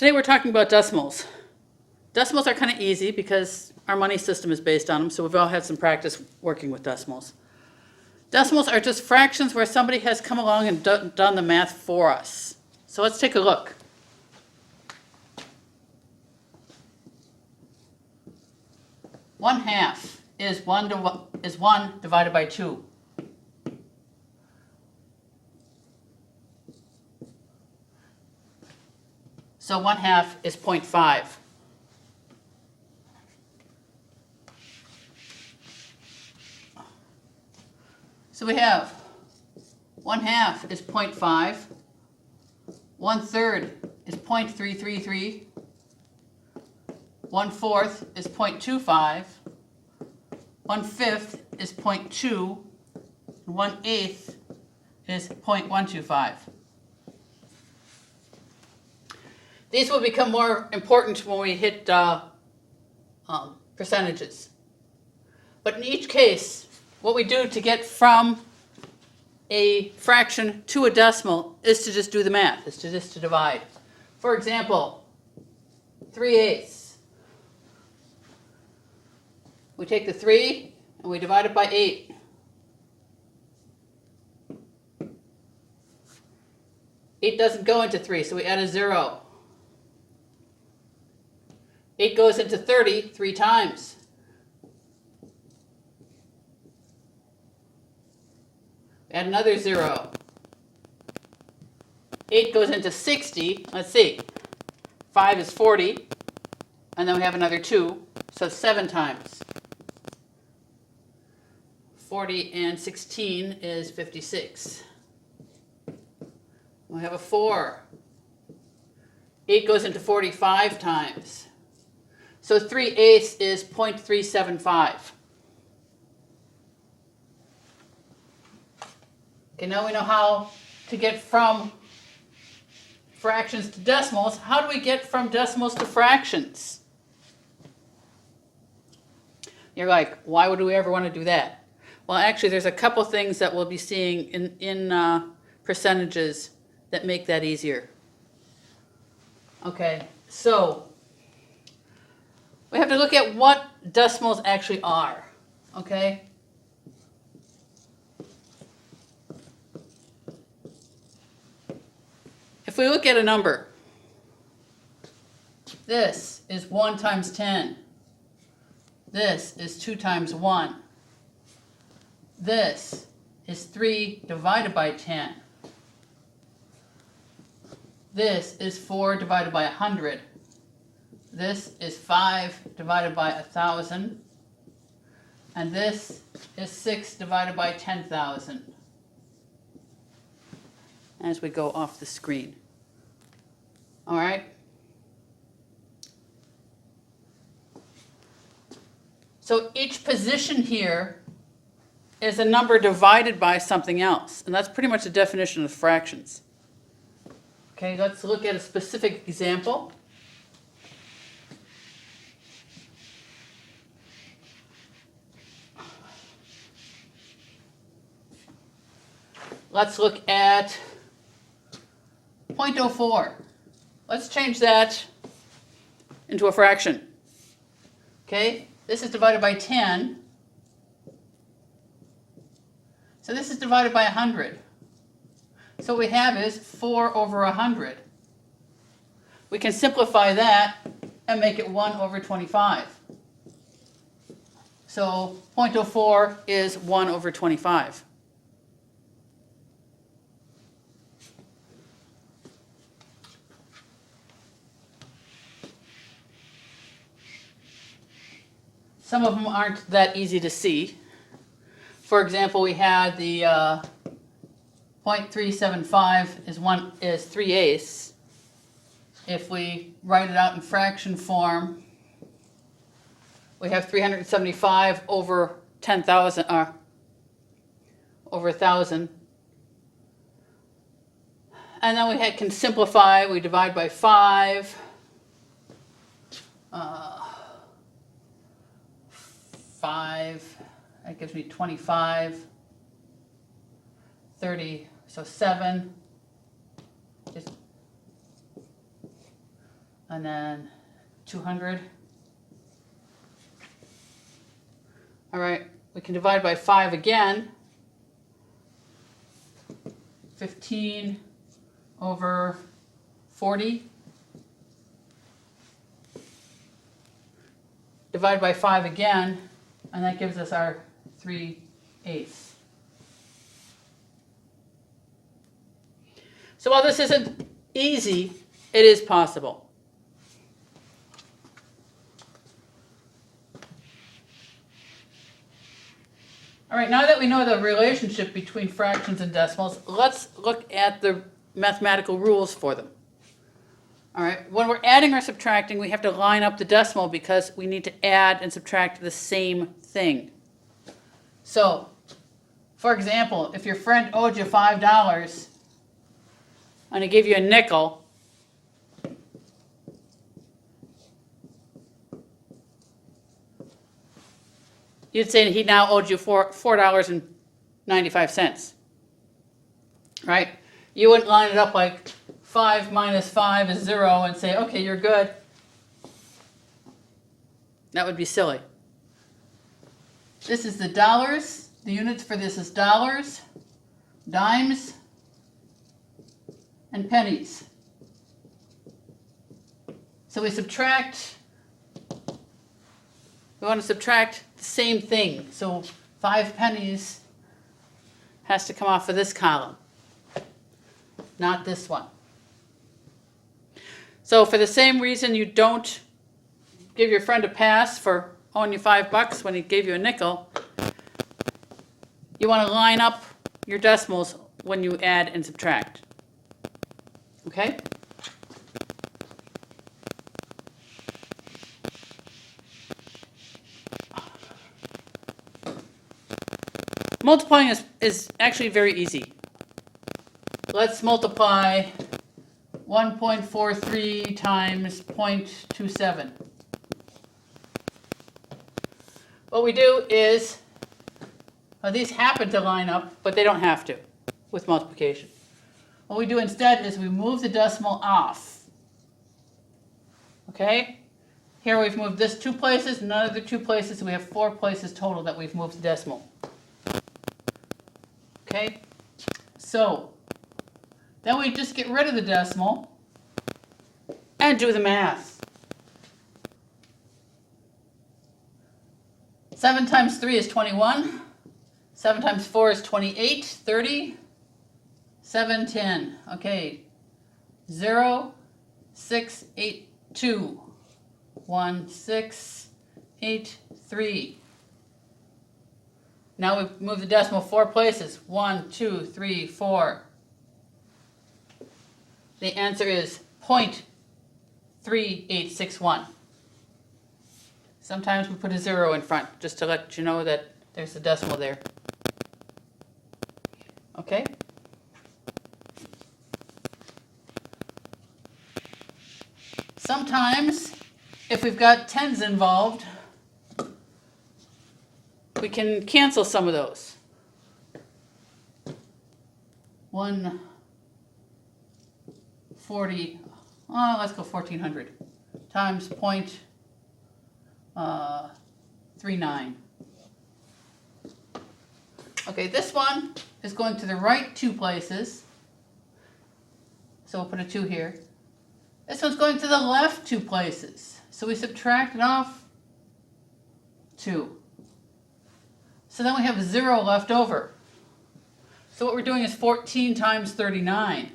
Today we're talking about decimals. Decimals are kind of easy because our money system is based on them, so we've all had some practice working with decimals. Decimals are just fractions where somebody has come along and done the math for us. So let's take a look. One half is one divided by 2. So 1/2 is 0.5. So we have 1/2 is 0.5, 1/3 is 0.333, 1/4 is 0.25, 1/5 is 0.2, and 1/8 is 0.125. These will become more important when we hit percentages. But in each case, what we do to get from a fraction to a decimal is to just do the math, is to just to divide. For example, 3/8. We take the 3 and we divide it by 8. Eight doesn't go into 3, so we add a 0. 8 goes into 30 3 times. Add another 0. 8 goes into 60. Let's see. 5 is 40. And then we have another 2. So 7 times. 40 and 16 is 56. We have a 4. 8 goes into 45 times. So 3/8 is 0.375. Okay, now we know how to get from fractions to decimals. How do we get from decimals to fractions? You're like, why would we ever want to do that? Well, actually, there's a couple things that we'll be seeing in percentages that make that easier. Okay, so we have to look at what decimals actually are, okay? If we look at a number, this is 1 times 10. This is 2 times 1. This is 3 divided by 10. This is 4 divided by 100. This is 5 divided by 1,000. And this is 6 divided by 10,000. As we go off the screen. All right? So each position here is a number divided by something else. And that's pretty much the definition of fractions. Okay, let's look at a specific example. Let's look at 0.04. Let's change that into a fraction. Okay, this is divided by 10. So this is divided by 100. So what we have is 4 over 100. We can simplify that and make it 1 over 25. So 0.04 is 1 over 25. Some of them aren't that easy to see. For example, we had the 0.375 is 3/8. If we write it out in fraction form, we have 375 over 10,000, over 1,000. And then we can simplify. We divide by 5. 5, that gives me 25, 30, so 7, and then 200. All right, we can divide by 5 again. 15 over 40. Divide by 5 again, and that gives us our 3/8. So while this isn't easy, it is possible. All right, now that we know the relationship between fractions and decimals, let's look at the mathematical rules for them. All right, when we're adding or subtracting, we have to line up the decimal because we need to add and subtract the same thing. So, for example, if your friend owed you $5 and he gave you a nickel, you'd say he now owed you $4.95, right? You wouldn't line it up like 5 minus 5 is 0 and say, okay, you're good. That would be silly. This is the dollars. The units for this is dollars, dimes, and pennies. So we want to subtract the same thing. So 5 pennies has to come off of this column, not this one. So for the same reason you don't give your friend a pass for owing you $5 when he gave you a nickel, you want to line up your decimals when you add and subtract. Okay? Multiplying is actually very easy. Let's multiply 1.43 times 0.27. What we do is, these happen to line up, but they don't have to with multiplication. What we do instead is we move the decimal off. Okay? Here we've moved this 2 places, another 2 places, so we have 4 places total that we've moved the decimal. Okay? So, then we just get rid of the decimal and do the math. 7 times 3 is 21. 7 times 4 is 28, 30, 7, 10. Okay, 0, 6, 8, 2, 1, 6, 8, 3. Now we've moved the decimal 4 places. 1, 2, 3, 4. The answer is 0.3861. Sometimes we put a 0 in front just to let you know that there's a decimal there. Okay? Sometimes, if we've got tens involved, we can cancel some of those. 140, let's go 1400 times 0.39. Okay, this one is going to the right 2 places. So we'll put a 2 here. This one's going to the left 2 places. So we subtract it off 2. So then we have 0 left over. So what we're doing is 14 times 39.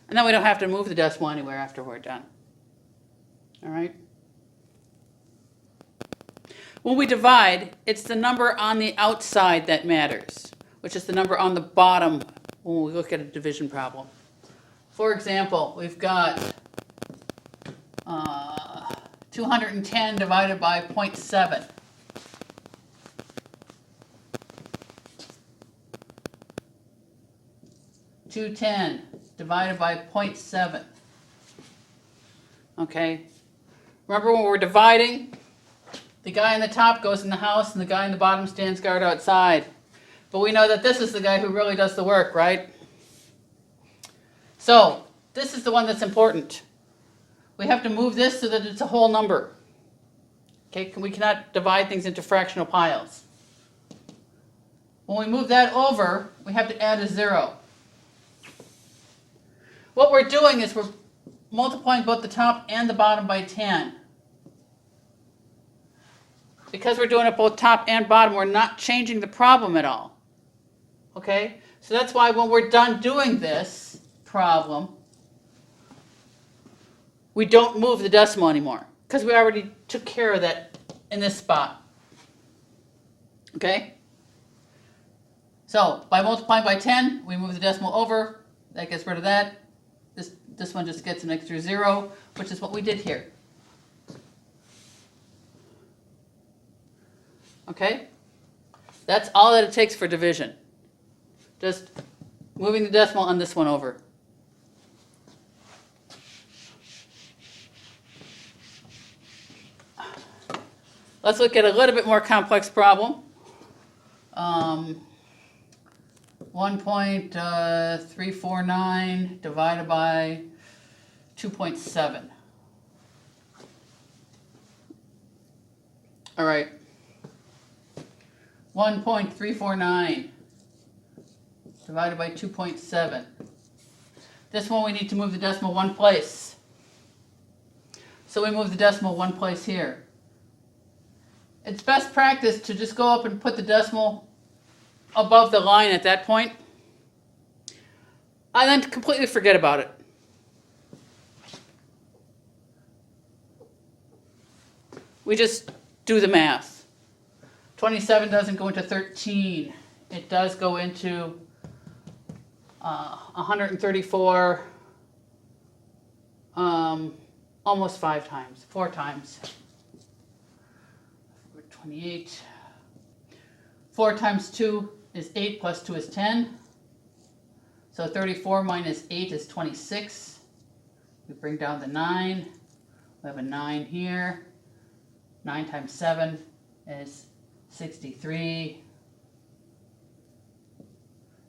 And then we don't have to move the decimal anywhere after we're done. All right? When we divide, it's the number on the outside that matters, which is the number on the bottom when we look at a division problem. For example, we've got 210 divided by 0.7. $210 divided by 0.7. Okay? Remember when we're dividing, the guy on the top goes in the house and the guy on the bottom stands guard outside. But we know that this is the guy who really does the work, right? So, this is the one that's important. We have to move this so that it's a whole number. Okay, we cannot divide things into fractional piles. When we move that over, we have to add a 0. What we're doing is we're multiplying both the top and the bottom by 10. Because we're doing it both top and bottom, we're not changing the problem at all. Okay? So that's why when we're done doing this problem, we don't move the decimal anymore, because we already took care of that in this spot. Okay? So by multiplying by 10, we move the decimal over. That gets rid of that. This one just gets an extra 0, which is what we did here. Okay? That's all that it takes for division. Just moving the decimal on this one over. Let's look at a little bit more complex problem. 1.349 divided by 2.7. All right. 1.349 divided by 2.7. This one we need to move the decimal one place. So we move the decimal one place here. It's best practice to just go up and put the decimal above the line at that point, and then completely forget about it. We just do the math. 27 doesn't go into 13. It does go into 134, almost 5 times, 4 times. 28. 4 times 2 is 8 plus 2 is 10. So 34 minus 8 is 26. We bring down the 9. We have a 9 here. 9 times 7 is 63.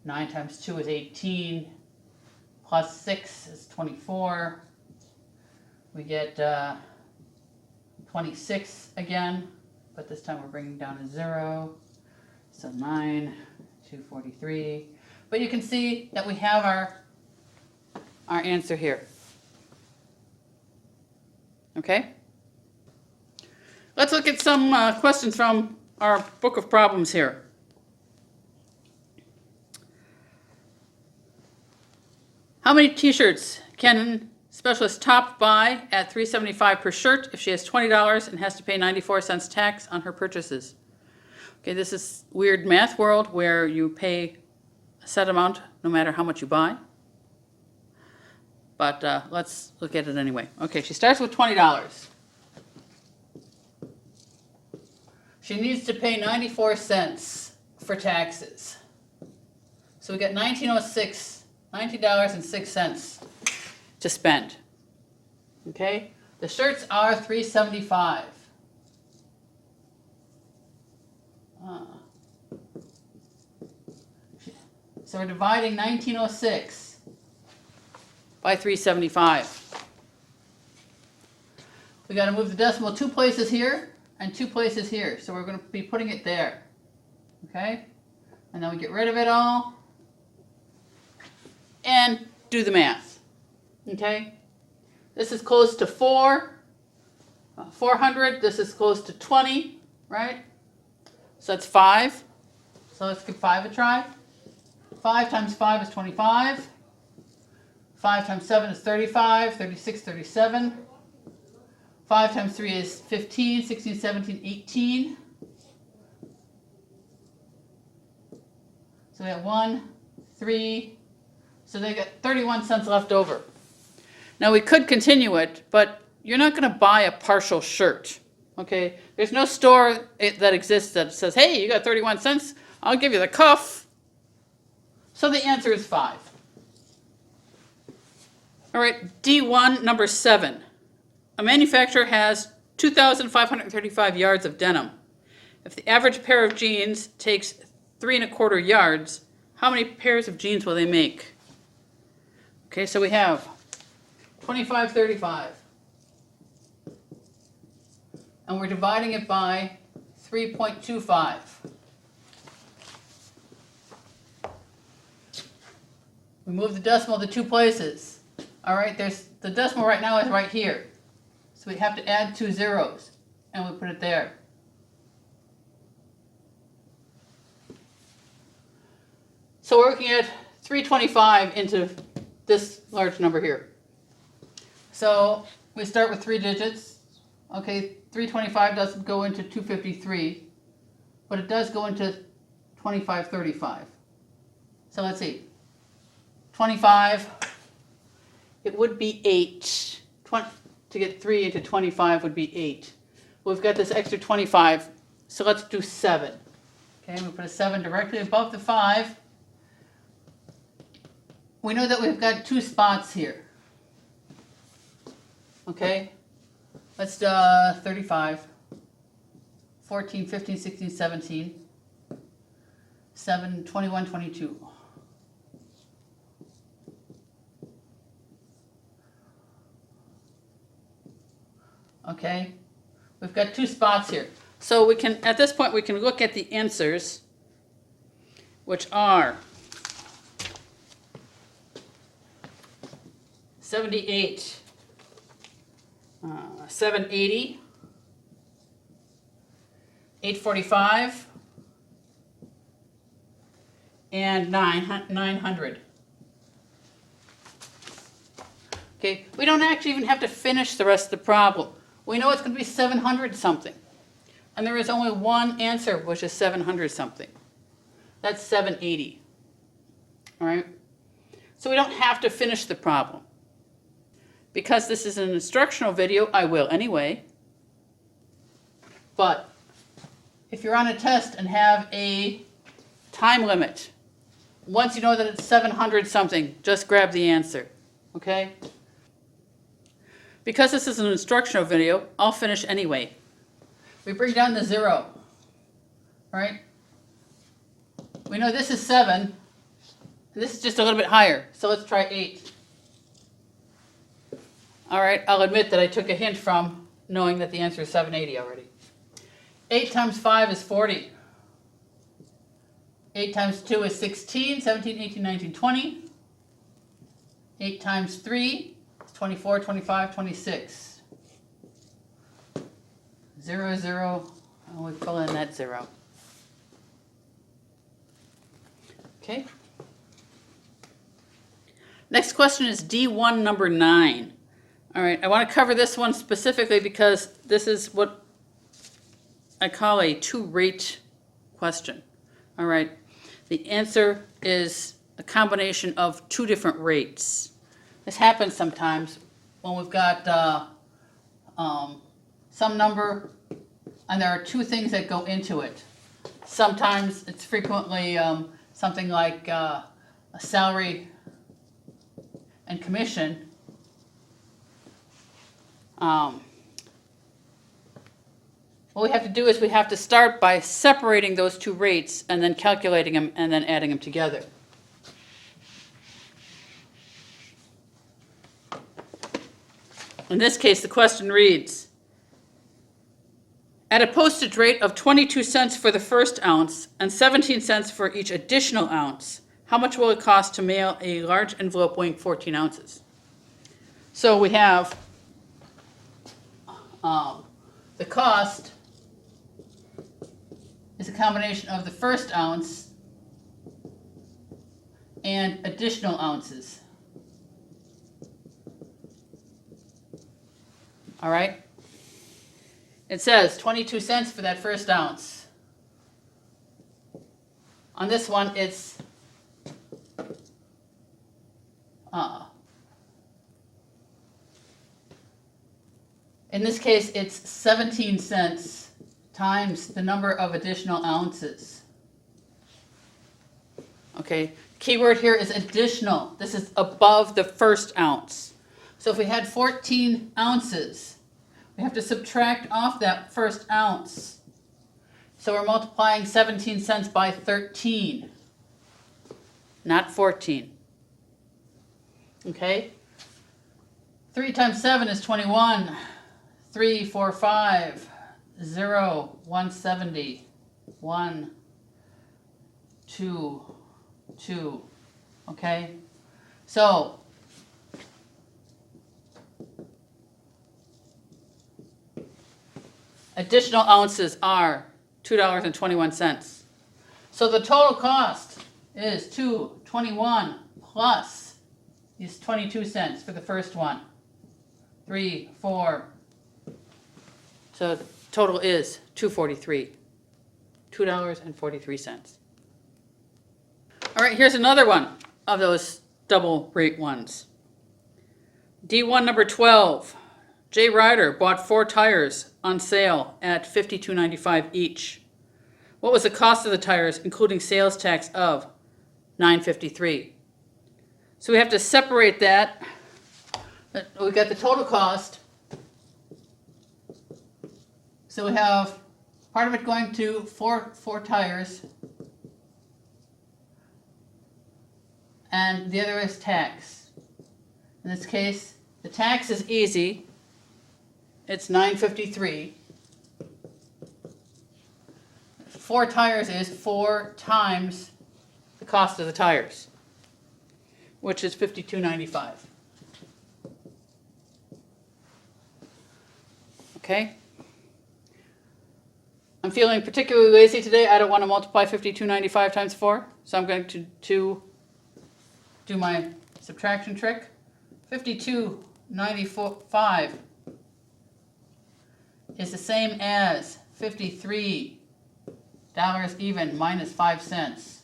9 times 2 is 18. Plus 6 is 24. We get 26 again, but this time we're bringing down a 0. So 9, 243. But you can see that we have our answer here. Okay? Let's look at some questions from our book of problems here. How many t-shirts can Specialist Top buy at $3.75 per shirt if she has $20 and has to pay 94 cents tax on her purchases? Okay, this is weird math world where you pay a set amount no matter how much you buy. But let's look at it anyway. Okay, she starts with $20. She needs to pay 94 cents for taxes. So we got $19.06 to spend. Okay? The shirts are $3.75. So we're dividing 1906 by 375. We got to move the decimal 2 places here and 2 places here. So we're going to be putting it there. Okay? And then we get rid of it all and do the math. Okay? This is close to 400. This is close to 20, right? So that's 5. So let's give 5 a try. 5 times 5 is 25. 5 times 7 is 35, 36, 37. 5 times 3 is 15, 16, 17, 18. So we have 1, 3. So they got 31 cents left over. Now we could continue it, but you're not going to buy a partial shirt. Okay? There's no store that exists that says, hey, you got 31 cents, I'll give you the cuff. So the answer is 5. All right, D1, number 7. A manufacturer has 2,535 yards of denim. If the average pair of jeans takes 3 1/4 yards, how many pairs of jeans will they make? Okay, so we have 2535. And we're dividing it by 3.25. We move the decimal to two places. All right, the decimal right now is right here. So we have to add 2 zeros, and we put it there. So we're looking at 325 into this large number here. So we start with 3 digits. Okay, 325 doesn't go into 253, but it does go into 2535. So let's see. 25, it would be 8. To get 3 into 25 would be 8. We've got this extra 25, so let's do 7. Okay, we put a 7 directly above the 5. We know that we've got 2 spots here. Okay, let's do 35, 14, 15, 16, 17, 7, 21, 22. Okay, we've got 2 spots here. So we can, at this point, we can look at the answers, which are 78, 780, 845, and 900. Okay, we don't actually even have to finish the rest of the problem. We know it's going to be 700 something. And there is only one answer, which is 700 something. That's 780. All right? So we don't have to finish the problem. Because this is an instructional video, I will anyway. But if you're on a test and have a time limit, once you know that it's 700 something, just grab the answer. Okay? Because this is an instructional video, I'll finish anyway. We bring down the 0. Right? We know this is 7. And this is just a little bit higher. So let's try 8. All right, I'll admit that I took a hint from knowing that the answer is 780 already. 8 times 5 is 40. 8 times 2 is 16, 17, 18, 19, 20. 8 times 3 is 24, 25, 26. 0, 0, and we fill in that 0. Okay. Next question is D1 number 9. All right, I want to cover this one specifically because this is what I call a two-rate question. All right, the answer is a combination of 2 different rates. This happens sometimes when we've got some number and there are 2 things that go into it. Sometimes it's frequently something like a salary and commission. What we have to do is we have to start by separating those 2 rates and then calculating them and then adding them together. In this case, the question reads, at a postage rate of 22 cents for the first ounce and 17 cents for each additional ounce, how much will it cost to mail a large envelope weighing 14 ounces? So we have the cost is a combination of the first ounce and additional ounces. All right? It says 22 cents for that first ounce. On this one, it's in this case, it's 17 cents times the number of additional ounces. Okay, keyword here is additional. This is above the first ounce. So if we had 14 ounces, we have to subtract off that first ounce. So we're multiplying 17 cents by 13, not 14. Okay? 3 times 7 is 21. 3, 4, 5, 0, 170, 1, 2, 2. Okay? So, additional ounces are $2.21. So the total cost is $2.21 plus is 22 cents for the first one. 3, 4. So total is $2.43. $2.43. All right, here's another one of those double rate ones. D1 number 12. J. Ryder bought 4 tires on sale at $52.95 each. What was the cost of the tires, including sales tax of $9.53? So we have to separate that. We've got the total cost. So we have part of it going to four tires, and the other is tax. In this case, the tax is easy. It's $9.53. 4 tires is 4 times the cost of the tires, which is $52.95. Okay? I'm feeling particularly lazy today. I don't want to multiply $52.95 times 4, so I'm going to do my subtraction trick. $52.95 is the same as $53 even minus 5 cents.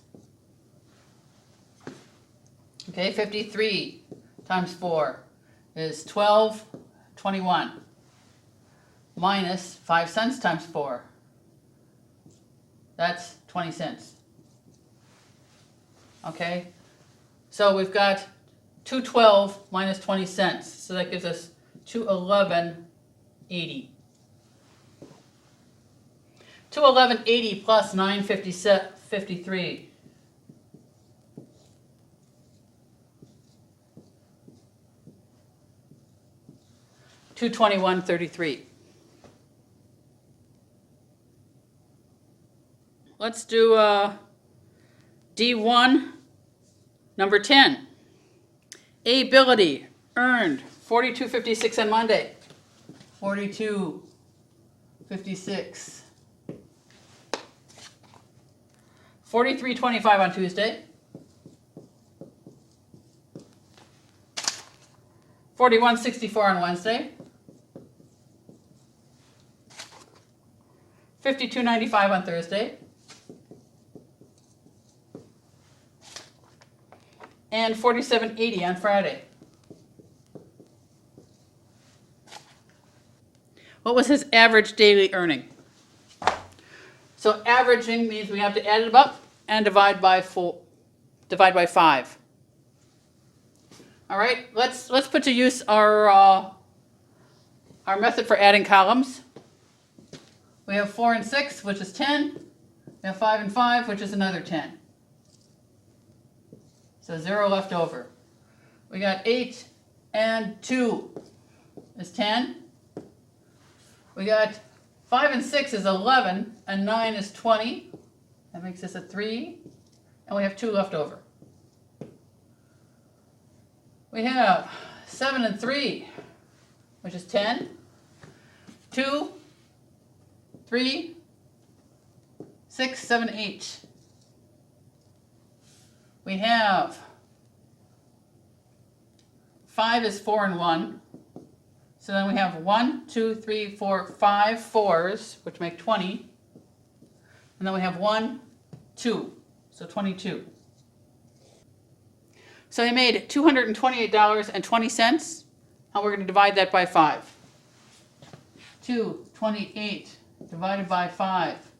Okay, 53 times 4 is $12.21 minus 5 cents times 4. That's 20 cents. Okay, so we've got $2.12 minus 20 cents, so that gives us $2.11.80. $2.11.80 plus $9.53. $221.33. Let's do D1, number 10. Ability earned $42.56 on Monday. $42.56. $43.25 on Tuesday. $41.64 on Wednesday. $52.95 on Thursday. And $47.80 on Friday. What was his average daily earning? So averaging means we have to add it up and divide by 5. All right, let's put to use our method for adding columns. We have 4 and 6, which is 10. We have 5 and 5, which is another 10. So 0 left over. We got 8 and 2 is 10. We got 5 and 6 is 11, and 9 is 20. That makes us a 3, and we have 2 left over. We have 7 and 3, which is 10. 2, 3, 6, 7, 8. We have 5 is 4 and 1. So then we have 1, 2, 3, 4, 5 4s, which make 20. And then we have 1, 2, so 22. So he made $228.20, and we're going to divide that by 5. 228 divided by 5.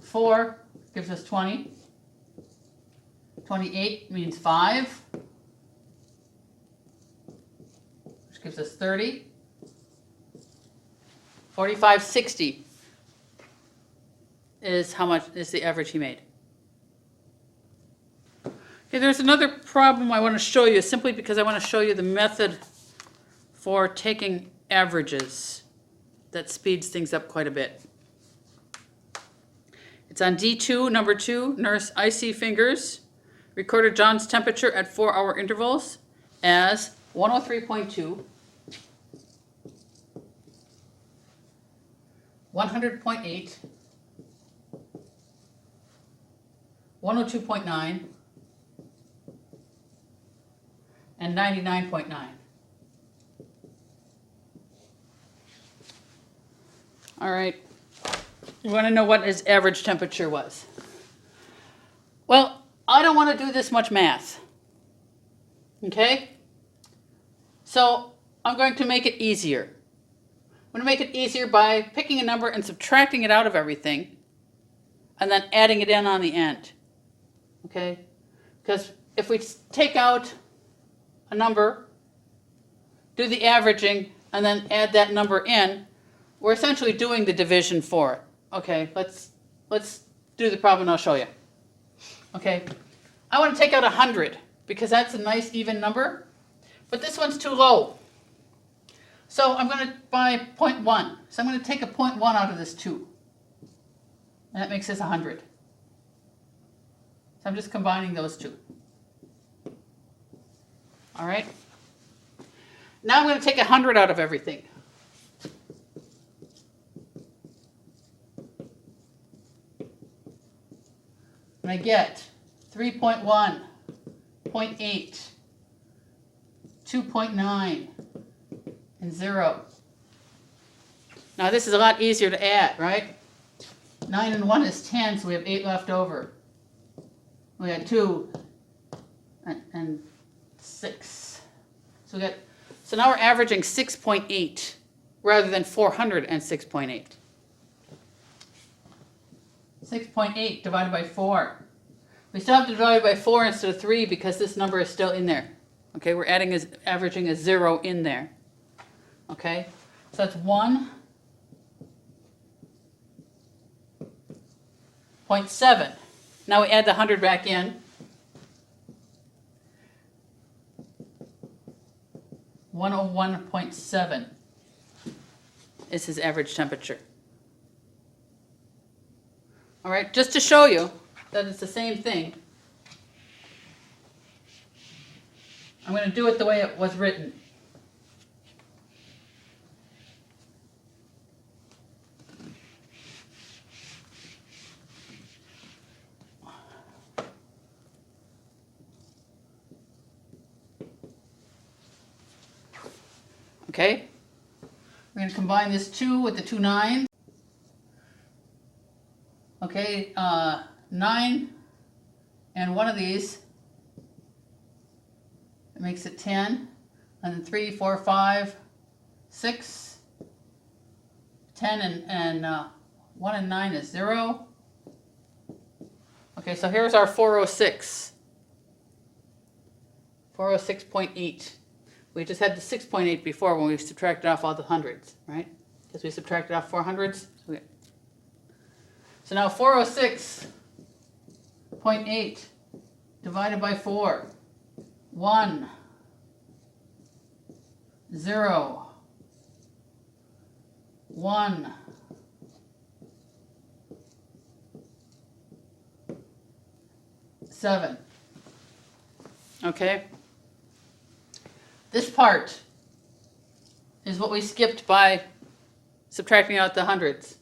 4 gives us 20. 28 means 5, which gives us 30. 45.60 is how much is the average he made. Okay, there's another problem I want to show you, simply because I want to show you the method for taking averages. That speeds things up quite a bit. It's on D2, number 2, nurse icy fingers. Recorded John's temperature at 4-hour intervals as 103.2, 100.8, 102.9, and 99.9. All right. You want to know what his average temperature was? Well, I don't want to do this much math. Okay? So I'm going to make it easier. I'm going to make it easier by picking a number and subtracting it out of everything, and then adding it in on the end. Okay? Because if we take out a number, do the averaging, and then add that number in, we're essentially doing the division for it. Okay, let's do the problem and I'll show you. Okay, I want to take out 100 because that's a nice even number, but this one's too low. So I'm going to buy 0.1. So I'm going to take a 0.1 out of this 2. And that makes this 100. So I'm just combining those two. All right. Now I'm going to take 100 out of everything. And I get 3.1, 0.8, 2.9, and 0. Now this is a lot easier to add, right? 9 and 1 is 10, so we have 8 left over. We had 2 and 6. So now we're averaging 6.8 rather than 406.8. 6.8 divided by 4. We still have to divide by 4 instead of 3 because this number is still in there. Okay, we're averaging a 0 in there. Okay, so that's 1.7. Now we add the 100 back in. 101.7 is his average temperature. All right, just to show you that it's the same thing, I'm going to do it the way it was written. Okay, we're going to combine this 2 with the 2 9s. Okay, 9 and one of these, it makes it 10, and then 3, 4, 5, 6, 10 and 1 and 9 is 0. Okay, so here's our 406. 406.8. We just had the 6.8 before when we subtracted off all the hundreds, right? Because we subtracted off 4 hundreds. Okay. So now 406.8 divided by 4. 1, 0, 1, 7. Okay? This part is what we skipped by subtracting out the hundreds.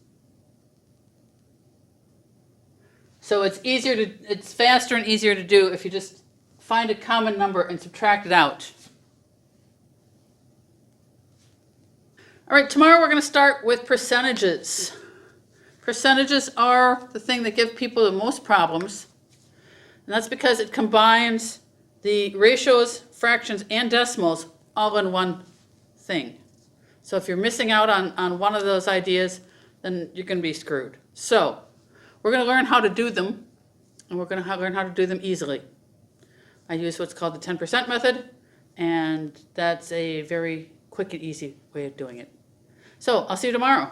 So it's faster and easier to do if you just find a common number and subtract it out. All right, tomorrow we're going to start with percentages. Percentages are the thing that give people the most problems, and that's because it combines the ratios, fractions, and decimals all in one thing. So if you're missing out on one of those ideas, then you're going to be screwed. So we're going to learn how to do them, and we're going to learn how to do them easily. I use what's called the 10% method, and that's a very quick and easy way of doing it. So I'll see you tomorrow.